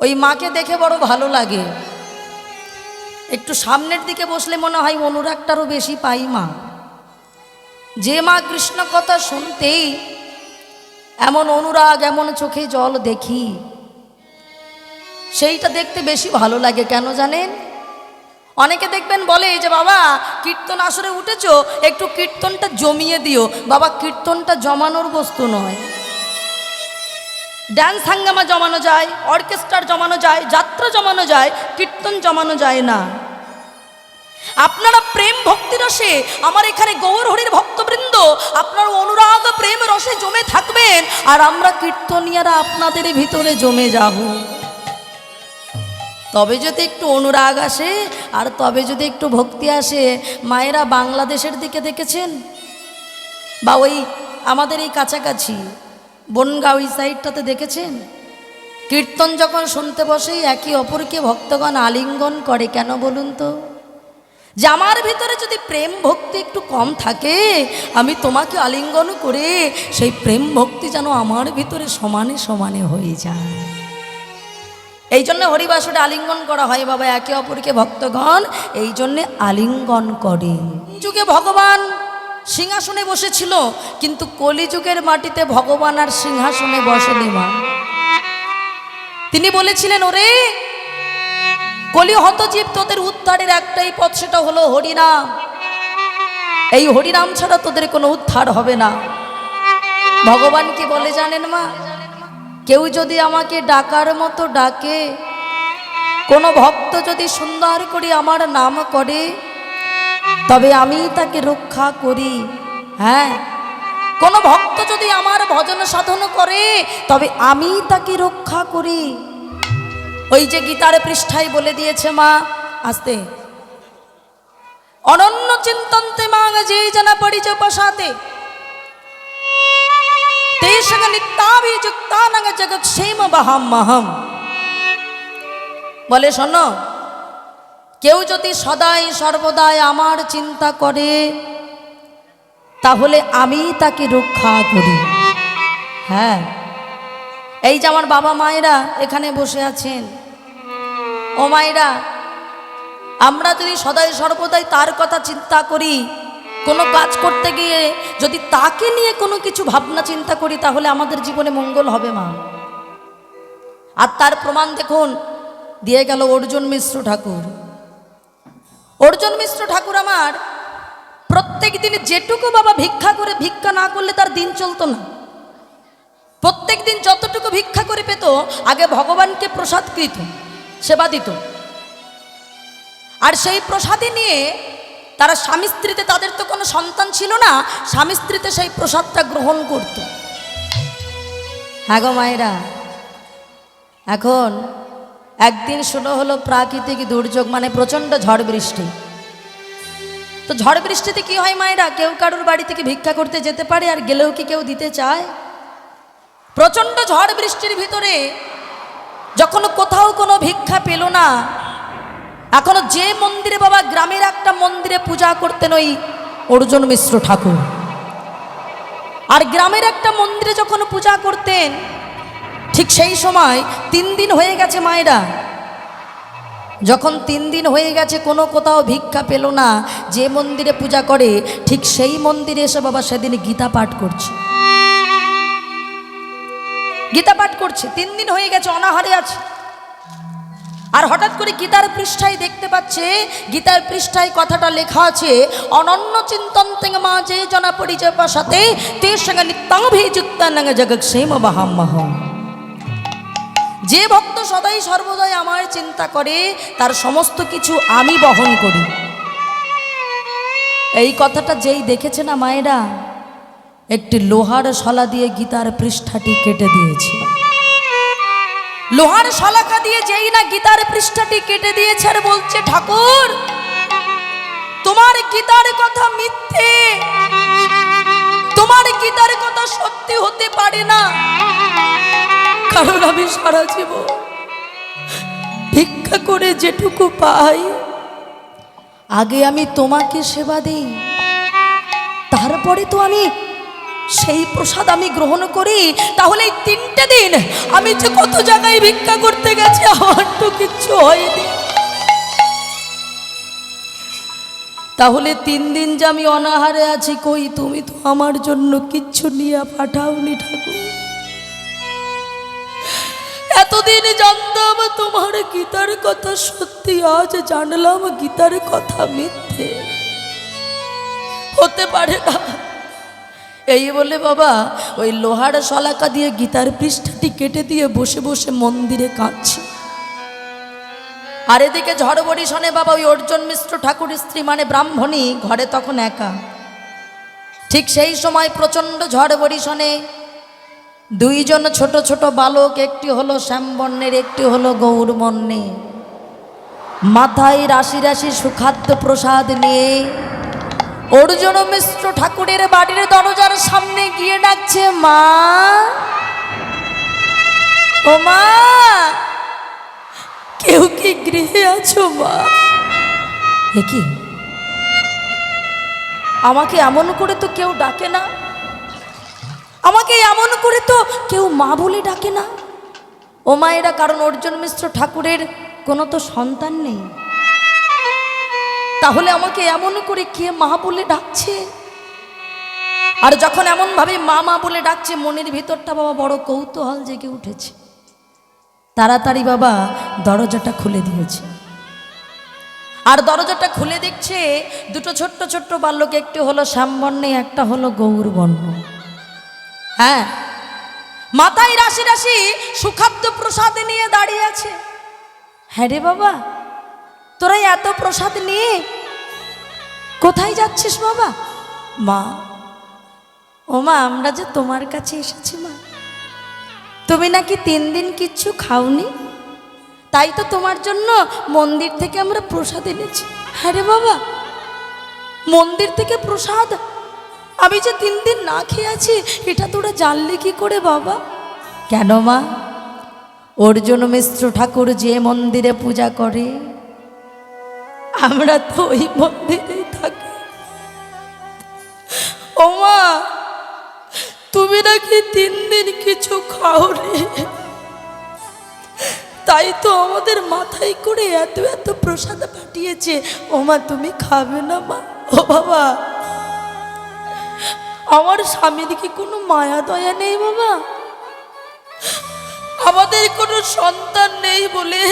ওই মাকে দেখে বড় ভালো লাগে। একটু সামনের দিকে বসলে মনে হয় অনুরাগটারও বেশি পাই মা। যে মা কৃষ্ণ কথা শুনতেই এমন অনুরাগ, এমন চোখে জল দেখি, সেইটা দেখতে বেশি ভালো লাগে। কেন জানেন? অনেকে দেখবেন বলে যে বাবা কীর্তন আসরে উঠেছো, একটু কীর্তনটা জমিয়ে দিও। বাবা কীর্তনটা জমানোর বস্তু নয়। ডান্স হাঙ্গামা জমানো যায়, অর্কেস্ট্রার জমানো যায়, যাত্রা জমানো যায়, কীর্তন জমানো যায় না। আপনারা প্রেম ভক্তি রসে, আমার এখানে গৌর হরির ভক্তবৃন্দ আপনার অনুরাগ প্রেম রসে জমে থাকবেন, আর আমরা কীর্তনিয়ারা আপনাদের ভিতরে জমে যাব। তবে যদি একটু অনুরাগ আসে, আর তবে যদি একটু ভক্তি আসে। মায়েরা বাংলাদেশের দিকে দেখেছেন, বা ওই আমাদের এই কাছাকাছি বনগাঁও এই সাইডটাতে দেখেছেন, কীর্তন যখন শুনতে বসেই একে অপরকে ভক্তগণ আলিঙ্গন করে। কেন বলুন তো? যে আমার ভিতরে যদি প্রেম ভক্তি একটু কম থাকে, আমি তোমাকে আলিঙ্গন করে সেই প্রেম ভক্তি যেন আমার ভিতরে সমানে সমানে হয়ে যায়। এই জন্য হরিবাসরে আলিঙ্গন করা হয় বাবা, একে অপরকে ভক্তগণ এই জন্যে আলিঙ্গন করে। যুগে ভগবান সিংহাসনে বসেছিল, কিন্তু কলিযুগের মাটিতে ভগবান আর সিংহাসনে বসেনি মা। তিনি বলেছিলেন, ওরে কলি হতজীব, তোদের উদ্ধারের একটাই পথ, সেটা হলো হরিনাম। এই হরিনাম ছাড়া তোদের কোনো উদ্ধার হবে না। ভগবান কি বলে জানেন মা? কেউ যদি আমাকে ডাকার মতো ডাকে, কোনো ভক্ত যদি সুন্দর করে আমার নাম করে, তবে আমি তাকে রক্ষা করি। হ্যাঁ, কোনো ভক্ত যদি আমার ভজন সাধন করে, তবে আমি তাকে রক্ষা করি। ওই যে গীতার পৃষ্ঠায় বলে দিয়েছে মা, আস্তে, অনন্য চিন্তন্তে মাং যে জানা পরিচয় পশাতে তে সঙ্গ নিত্যাভিযুক্তানং জগৎক্ষেম বহাম্যহম। বলে শোনো, কেউ যদি সদাই সর্বদাই আমার চিন্তা করে, তাহলে আমি তাকে রক্ষা করি। হ্যাঁ, এই যে আমার বাবা মায়েরা এখানে বসে আছেন, ও মায়েরা, আমরা যদি সদাই সর্বদাই তার কথা চিন্তা করি, কোনো কাজ করতে গিয়ে যদি তাকে নিয়ে কোনো কিছু ভাবনা চিন্তা করি, তাহলে আমাদের জীবনে মঙ্গল হবে মা। আর তার প্রমাণ দেখুন, দিয়ে গেল অর্জুন মিশ্র ঠাকুর। অর্জুন মিশ্র ঠাকুর আমার প্রত্যেক দিন যেটুকু বাবা ভিক্ষা করে, ভিক্ষা না করলে তার দিন চলতো না। প্রত্যেক দিন যতটুকু ভিক্ষা করে পেত, আগে ভগবানকে প্রসাদকৃত সেবা দিত, আর সেই প্রসাদে নিয়ে তারা স্বামী স্ত্রীতে, তাদের তো কোনো সন্তান ছিল না, স্বামী স্ত্রীতে সেই প্রসাদটা গ্রহণ করত। হ্যাঁ গো মায়েরা, এখন একদিন শুরু হলো প্রাকৃতিক দুর্যোগ, মানে প্রচণ্ড ঝড় বৃষ্টি। তো ঝড় বৃষ্টিতে কি হয় মায়েরা, কেউ কারোর বাড়ি থেকে ভিক্ষা করতে যেতে পারে, আর গেলেও কি কেউ দিতে চায়? প্রচণ্ড ঝড় বৃষ্টির ভিতরে যখন কোথাও কোনো ভিক্ষা পেল না, এখনো যে মন্দিরে বাবা, গ্রামের একটা মন্দিরে পূজা করতেন ওই অর্জুন মিশ্র ঠাকুর, আর গ্রামের একটা মন্দিরে যখন পূজা করতেন, ঠিক সেই সময় 3 দিন হয়ে গেছে মায়েরা। যখন 3 দিন হয়ে গেছে, কোনো কোথাও ভিক্ষা পেল না, যে মন্দিরে পূজা করে ঠিক সেই মন্দিরে এসে বাবা সেদিন গীতা পাঠ করছে। গীতা পাঠ করছে, 3 দিন হয়ে গেছে, অনাহারে আছে। আর হঠাৎ করে গীতার পৃষ্ঠায় দেখতে পাচ্ছে, গীতার পৃষ্ঠায় কথাটা লেখা আছে, অনন্য চিন্তন্তে মা যে জনা পরিচয় পশাতে তে সঙ্গে নিত্যাভিযুক্তানং জগৎক্ষেম বহাম্যহম। যে ভক্ত সদাই সর্বদাই আমার চিন্তা করে, তার সমস্ত কিছু আমি বহন করি। এই কথাটা যেই দেখেছে না মায়েরা, একটি লোহার শলা দিয়ে গীতার পৃষ্ঠাটি কেটে দিয়েছে। লোহার শলাকা দিয়ে যেই না গীতার পৃষ্ঠাটি কেটে দিয়েছে, আর বলছে, ঠাকুর তোমার গীতার কথা মিথ্যে, তোমার গীতার কথা সত্যি হতে পারে না, কারণ আমি সারা জীবন ভিক্ষা করে যেটুকু পাই, আগে আমি তোমাকে সেবা দিই, তারপরে তো আমি সেই প্রসাদ আমি গ্রহণ করি, তাহলে এই 3টে দিন আমি যে কত জায়গায় ভিক্ষা করতে গেছি, আমার তো কিচ্ছু হয়নি। তাহলে 3 দিন যে আমি অনাহারে আছি, কই তুমি তো আমার জন্য কিচ্ছু নিয়ে পাঠাওনি ঠাকুর। এতদিন জানতাম তোমার গীতার কথা সত্যি, আজ জানলাম গীতার কথা মিথ্যে, হতে পারে না। এই বলে বাবা ওই লোহার শলাকা দিয়ে গীতার পৃষ্ঠাটি কেটে দিয়ে বসে বসে মন্দিরে কাঁদছে। আর এদিকে ঝড় বরিশনে বাবা ওই অর্জুন মিশ্র ঠাকুর স্ত্রী মানে ব্রাহ্মণী ঘরে তখন একা। ঠিক সেই সময় প্রচণ্ড ঝড় বরিশনে 2 জন ছোট ছোট বালক, একটি হলো শ্যামবর্ণের, একটি হলো গৌরবর্ণে, মাথায় রাশি রাশি সুখাদ্য প্রসাদ নিয়ে অর্জুন মিশ্র ঠাকুরের বাড়ির দরজার সামনে গিয়ে ডাকছে, মা ও মা, কেউ কি গৃহে আছো মা? কি আমাকে এমন করে তো কেউ ডাকে না, আমাকে এমন করে তো কেউ মা বলে ডাকে না। ও মায়েরা, কারণ অর্জুন মিশ্র ঠাকুরের কোনো তো সন্তান নেই, তাহলে আমাকে এমন করে কে মা বলে ডাকছে? আর যখন এমন ভাবে মা মা বলে ডাকছে, মনের ভিতরটা বাবা বড় কৌতূহল জেগে উঠেছে। তাড়াতাড়ি বাবা দরজাটা খুলে দিয়েছে। আর দরজাটা খুলে দেখছে 2 ছোট্ট ছোট্ট বালক, একটি হলো শ্যামবর্ণে, একটা হলো গৌরবর্ণ। হ্যাঁ, মাথায় রাশি রাশি সুখাদ্য প্রসাদ নিয়ে দাঁড়িয়ে আছে। হ্যাঁ রে বাবা, তোরা এত প্রসাদ নিয়ে কোথায় যাচ্ছিস বাবা? মা ও মা, আমরা যে তোমার কাছে এসেছি মা, তুমি নাকি 3 দিন কিচ্ছু খাওনি, তাই তো তোমার জন্য মন্দির থেকে আমরা প্রসাদ এনেছি। হ্যাঁ রে বাবা, মন্দির থেকে প্রসাদ? আমি যে 3 দিন না খেয়ে আছি, এটা তোরা জানলে কি করে বাবা? কেন মা, অর্জুন মিশ্র ঠাকুর যে মন্দিরে পূজা করে, আমরা তো ওই মন্দিরেই থাকি। ও মা, তুমি নাকি 3 দিন কিছু খাওনি, তাই তো আমাদের মাথায় করে এত এত প্রসাদ পাঠিয়েছে। ও মা, তুমি খাবে না মা? ও বাবা, আমার স্বামীর কি কোনো মায়া দয়া নেই বাবা? আমাদের কোনো সন্তান নেই বলে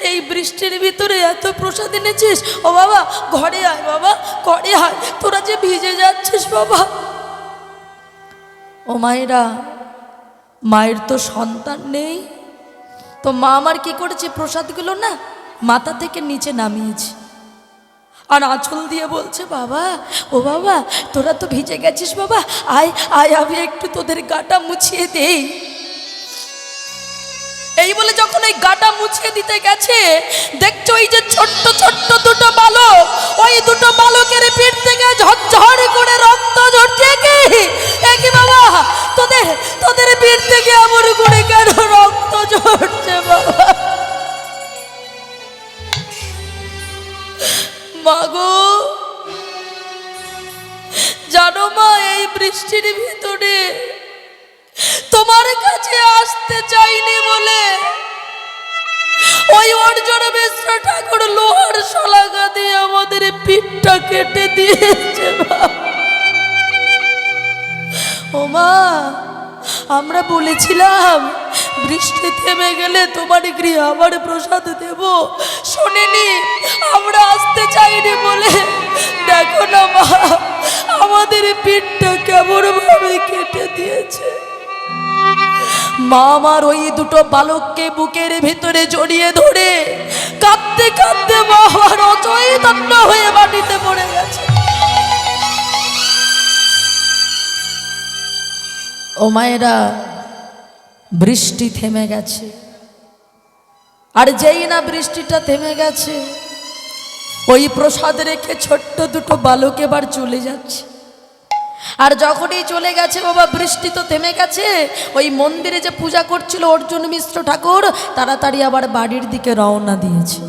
এই বৃষ্টির ভিতরে এত প্রসাদ এনেছিস। ও বাবা, ঘরে আয় বাবা, ঘরে আয়, তোরা যে ভিজে যাচ্ছিস বাবা। ও মায়েরা, মায়ের তো সন্তান নেই, তো মা আমার কি করেছে, প্রসাদগুলো না মাথা থেকে নিচে নামিয়েছে, আর আঁচল দিয়ে বলছে, বাবা ও বাবা, তোরা তো ভিজে গেছিস বাবা, আয় আয়, আমি একটু তোদের গাটা মুছিয়ে দেই। এই বলে যখন ওই গাটা মুছিয়ে দিতে গেছে, দেখছো ওই যে ছোট্ট ছোট্ট 2টো বালক, ওই 2টো বালকের পিঠ থেকে ঝরঝর করে রক্ত ঝরছে। কি বাবা, তোদের পিঠ থেকে এমন করে কেন রক্ত ঝরছে বাবা? মাগো, জানো মা, এই বৃষ্টির ভিতরে তোমার কাছে আসতে চাইনি বলে ওই অর্জুন মিশ্র ঠাকুর লোহার শলাকা দিয়ে আমাদের পিঠটা কেটে দিয়েছে। ও মা, আমরা বলেছিলাম বৃষ্টি থেমে গেলে তোমার গৃহে আবার প্রসাদ দেব, শোনেনি, আমরা আসতে চাইনি বলে দেখো না মা, আমাদের পিঠটা কেমন ভাবে কেটে দিয়েছে। মা আমার ওই 2টো বালককে বুকের ভিতরে জড়িয়ে ধরে কাঁদতে কাঁদতে মা আমার অচৈতন্য হয়ে মাটিতে পড়ে গেছে। ও মায়েরা, বৃষ্টি থেমে গেছে, আর যেই না বৃষ্টিটা থেমে গেছে, ওই প্রসাদ রেখে ছোট্ট 2টো বালক এবার চলে যাচ্ছে। আর যখনই চলে গেছে বাবা, বৃষ্টি তো থেমে গেছে, ওই মন্দিরে যে পূজা করছিল অর্জুন মিশ্র ঠাকুর, তাড়াতাড়ি আবার বাড়ির দিকে রওনা দিয়েছে।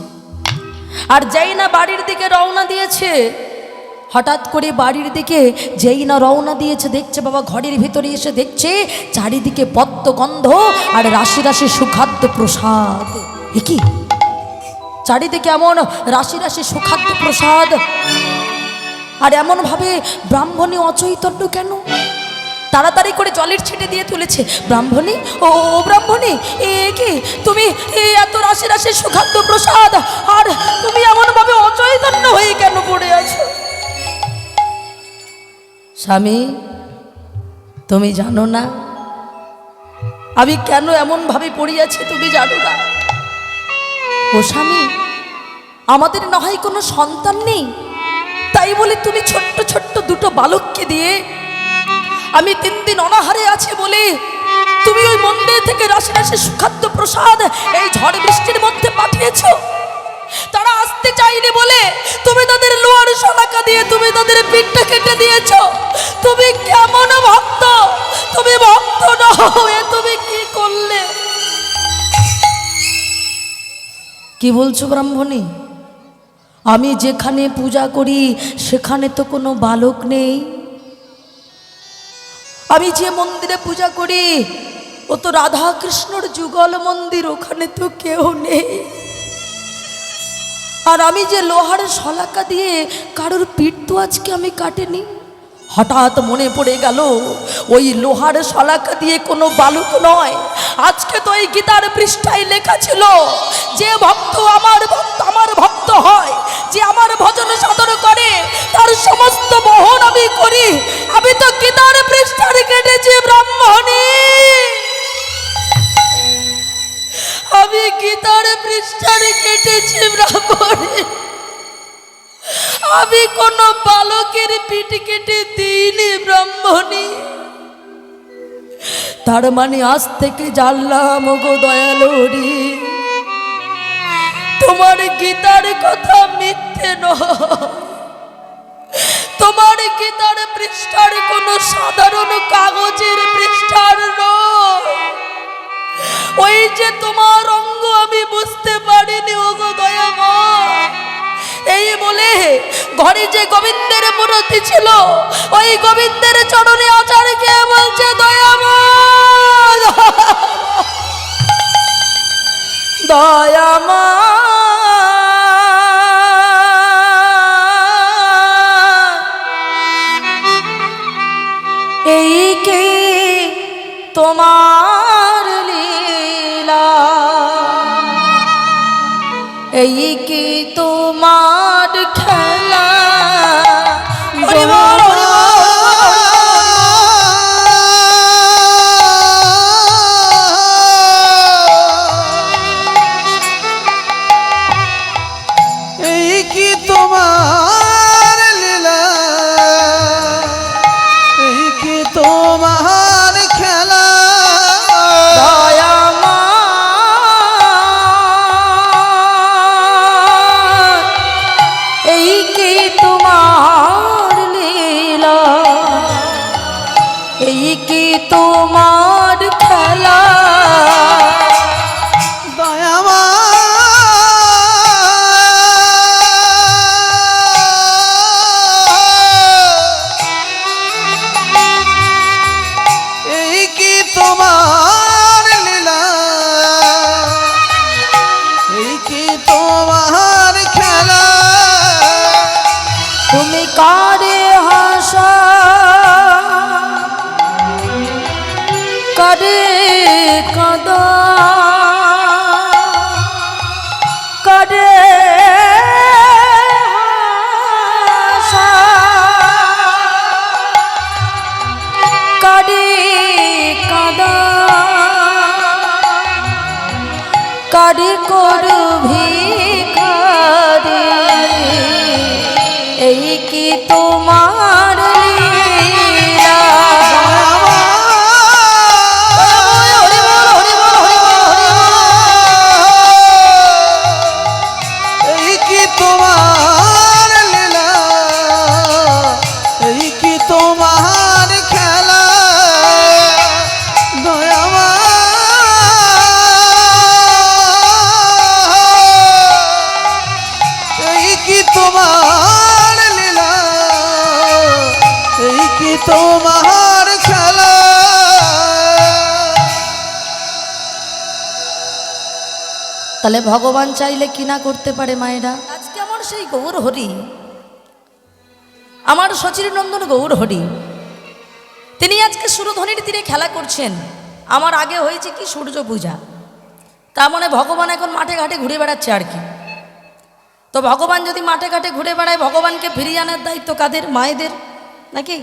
আর যেই না বাড়ির দিকে রওনা দিয়েছে, হঠাৎ করে বাড়ির দিকে যেই না রওনা দিয়েছে, দেখছে বাবা ঘরের ভিতরে এসে দেখছে চারিদিকে পদ্মগন্ধ আর রাশি রাশি সুখাদ্য প্রসাদ। এ কি চারিদিকে এমন রাশি রাশি সুখাদ্য প্রসাদ, আর এমনভাবে ব্রাহ্মণী অচৈতন্য কেন? তাড়াতাড়ি করে জলের ছিটে দিয়ে তুলেছে। ব্রাহ্মণী, ও ব্রাহ্মণী, এ কি তুমি এত রাশি রাশি সুখাদ্য প্রসাদ, আর তুমি এমনভাবে অচৈতন্য হয়ে কেন পড়ে আছো? স্বামী, তুমি জানো না আমি কেন এমনভাবে পড়ে আছি? তুমি জানো না? ও স্বামী, আমাদের না হয় কোনো সন্তান নেই, তাই বলে তুমি ছোট্ট ছোট্ট দুটো বালককে দিয়ে আমি 3 দিন অনাহারে আছি বলে তুমি ওই মন্দির থেকে রাশি রাশি সুখাদ্য প্রসাদ এই ঝড় বৃষ্টির মধ্যে পাঠিয়েছো। তারা আসতে চাইনি বলে তুমি তাদের লোহার শলাকা দিয়ে তুমি তাদের পিঠটা কেটে দিয়েছো। তুমি কেমন ভক্ত? তুমি ভক্ত নও, এ তুমি কি করলে? কি বলছো ব্রাহ্মণী? আমি যেখানে পূজা করি সেখানে তো কোনো বালক নেই। আমি যে মন্দিরে পূজা করি ও তো রাধা কৃষ্ণর যুগল মন্দির, ওখানে তো কেউ নেই। আর আমি যে লোহার শলাকা দিয়ে কারোর পিঠ তো আজকে আমি কাটিনি। হঠাৎ মনে পড়ে গেল ওই লোহার শলাকা দিয়ে কোনো বালক নয়, আজকে তো এই গীতার পৃষ্ঠায় লেখা ছিল যে ভক্ত আমার ভক্ত হয়, যে আমার ভজন সাধন করে তার সমস্ত বহন আমি করি। আমি তো গীতার পৃষ্ঠায় কেটেছি ব্রাহ্মণী, আমি গীতার পৃষ্ঠায় কেটেছি ব্রাহ্মণী। আমি কোন বালকের পিঠ কেটে দিইনি ব্রাহ্মণী। তার মানে আজ থেকে জানলাম গো দয়ালুরি, তোমার গীতার কথা মিথ্যে নয়। তোমার গীতার পৃষ্ঠার কোন সাধারণ কাগজের পৃষ্ঠার নয়। ওই যে তোমার অঙ্গ আমি বুঝতে পারিনি ও গো দয়াময়। এই বলে ঘরে যে গোবিন্দের মূর্তি ছিল ওই গোবিন্দের চরণে আচার্যকে বলছে দয়াময়, দয়াময়, এই কি তোমার লীলা, এই কি তোমার খেলা। এই কি তোমার লীলা, এই কি তোমার খেলা। এই কি তোমার লীলা, এই কি তোমার খেলা। এই কি তোমার লীলা, এই কি তোমার খেলা। তুমি কারে হাসা কারে কাঁদা, কারে হাসা কারে কাঁদা, কারে করবি কারে। এই কি তোমার লীলা। এই কি তোমার লীলা, এই কি তোমার খেলা। দয়াময়, এই কি তোমার লীলা, তোমার খেলা। তাহলে ভগবান চাইলে কি না করতে পারে মায়েরা। আজকে আমার সেই গৌর হরি, আমার শচীরনন্দন গৌর হরি, তিনি আজকে সুরধ্বনির তীরে খেলা করছেন। আমার আগে হয়েছে কি সূর্য পূজা, তার মানে ভগবান এখন মাঠে ঘাটে ঘুরে বেড়াচ্ছে আর কি। তো ভগবান যদি মাঠে ঘাটে ঘুরে বেড়ায়, ভগবানকে ফিরিয়ে আনার দায়িত্ব কাদের? মায়েদের নাকি?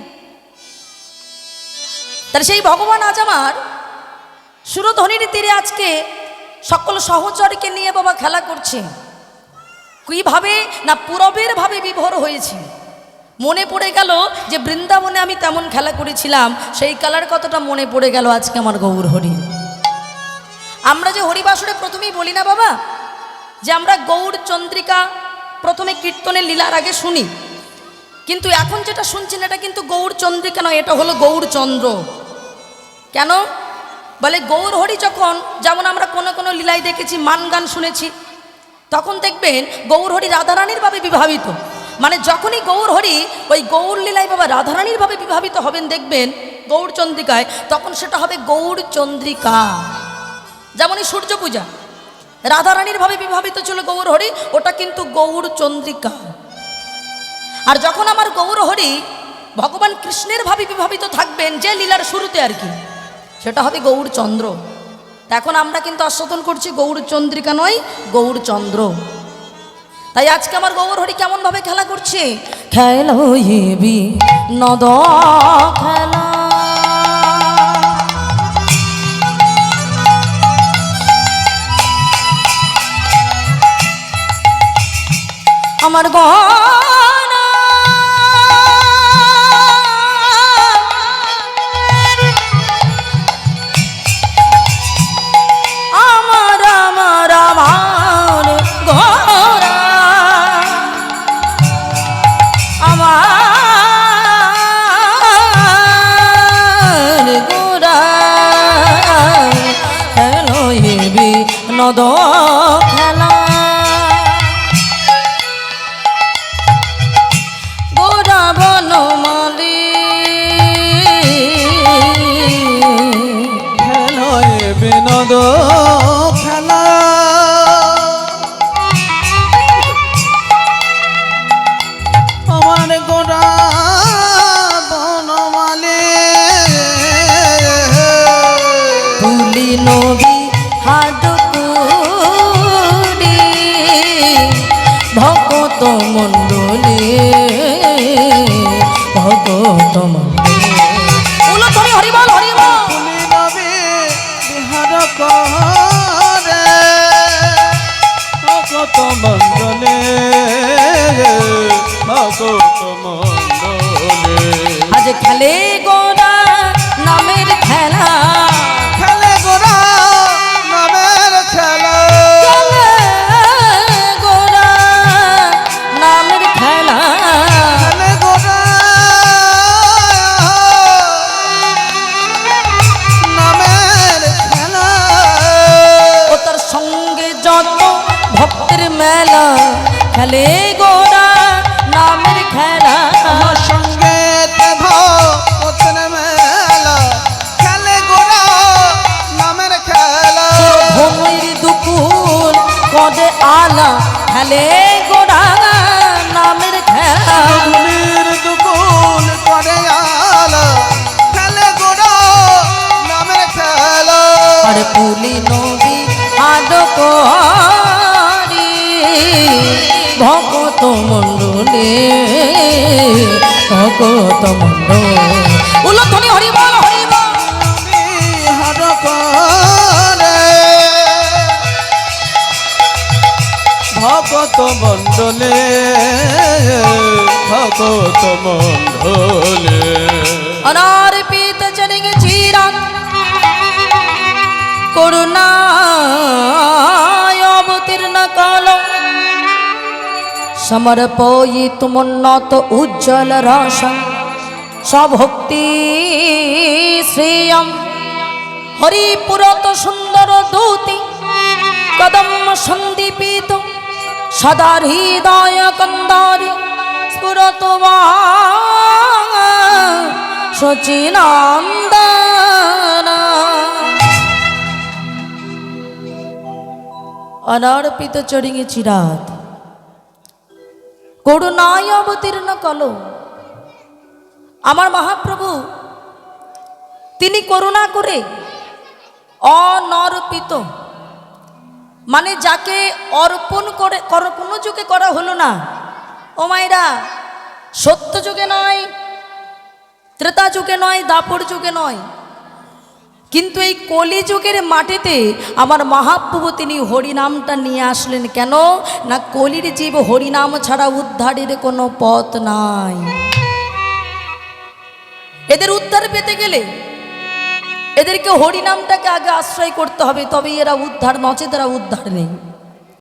তার সেই ভগবান আজ আমার সুরধ্বনির তীরে আজকে সকল সহচরকে নিয়ে বাবা খেলা করছে। কিভাবে না পূরবের ভাবে বিভোর হয়েছি। মনে পড়ে গেল যে বৃন্দাবনে আমি তেমন খেলা করেছিলাম, সেই খেলার কতটা মনে পড়ে গেল আজকে আমার গৌর হরি। আমরা যে হরিবাসরে প্রথমেই বলি না বাবা যে আমরা গৌর চন্দ্রিকা প্রথমে কীর্তনের লীলার আগে শুনি, কিন্তু এখন যেটা শুনছেন এটা কিন্তু গৌর চন্দ্রিকা নয়, এটা হলো গৌরচন্দ্র। কেন বলে? গৌর হরি যখন, যেমন আমরা কোনো কোনো লীলায় দেখেছি, মান গান শুনেছি, তখন দেখবেন গৌর হরি রাধারানীর ভাবে বিভাবিত। মানে যখনই গৌর হরি ওই গৌর লীলায় বাবা রাধারানীর ভাবে বিভাবিত হবেন দেখবেন গৌরচন্দ্রিকায়, তখন সেটা হবে গৌরচন্দ্রিকা। যেমন এই সূর্য পূজা রাধারানীর ভাবে বিভাবিত ছিল গৌর হরি, ওটা কিন্তু গৌরচন্দ্রিকা। আর যখন আমার গৌর হরি ভগবান কৃষ্ণের ভাবে বিভাবিত থাকবেন যে লীলার শুরুতে আর কি, সেটা হবে গৌরচন্দ্র। এখন আমরা কিন্তু আস্বাদন করছি গৌরচন্দ্রিকা নয়, গৌরচন্দ্র। তাই আজকে আমার গৌর হরি কেমন ভাবে খেলা করছে? খেলো হেবি নদ খেলা, আমার গহনা আমার আমার আমার গহনা, আমার গোরা খেলো হেবি নদ খেলা, গোরা বনমালী খেলো এ বিনোদ খেলা। আমার গোরা বনমালী তুলি নবী হাডকুড়ি ভগত মণ্ডলী, ভগত মণ্ডলী। বলো তুমি হরিবল হরিবল। তুলি নবী বিহার করে ভগত মণ্ডলে, ভগত মণ্ডলে। আজ খেলে গোরা নামের খেলা, খেলে গোরা নামের খেলা, খেলে গোরা নামের খেলা, খেলে গোরা নামের খেলা। ও তার সঙ্গে যত ভক্তের মেলা, খেলে গোরা নামের খেলা। আমার সঙ্গে ভক্তের মেলা, খেলে গোরা নামের খেলা। ভূমির দুকুল কদে আলা, খেলে গোরা নামের খেলা। ধুলির দুকুল করে আলা, খেলে গোরা নামের খেলা। আর পুলি নবী আডকরি ভগত মণ্ডলে, ভগত মণ্ডল। উল্লধ্বনি হরিবল হরিবল। বিহার করে ভগত মণ্ডলে, ভগত মণ্ডলে। অনার্পিত জনিগে চিরান করুণায় অবতীর্ণ কাল, সমর্পয়িত মন্নত উজ্জ্বল রস স্বভক্তি শ্রেয়ম হরিপুরত সুন্দর দূতি কদম সন্দীপিত সদা হৃদয় কন্দারি স্ফুরত সচিনন্দন অনর্পিত চরিঙে চিরাত করুণায় অবতীর্ণ কল। আমার মহাপ্রভু তিনি করুণা করে অনর্পিত মানে যাকে অর্পণ করে কোনো যুগে করা হলো না। ও মায়েরা, সত্য যুগে নয়, ত্রেতা যুগে নয়, দাপর যুগে নয়, কিন্তু এই কলিযুগের মাটিতে আমার মহাপ্রভু তিনি হরিনামটা নিয়ে আসলেন। কেন না, কলির জীব হরিনাম ছাড়া উদ্ধারের কোনো পথ নাই। এদের উদ্ধার পেতে গেলে এদেরকে হরিনামটাকে আগে আশ্রয় করতে হবে, তবে এরা উদ্ধার, নচেত এরা উদ্ধার নেই।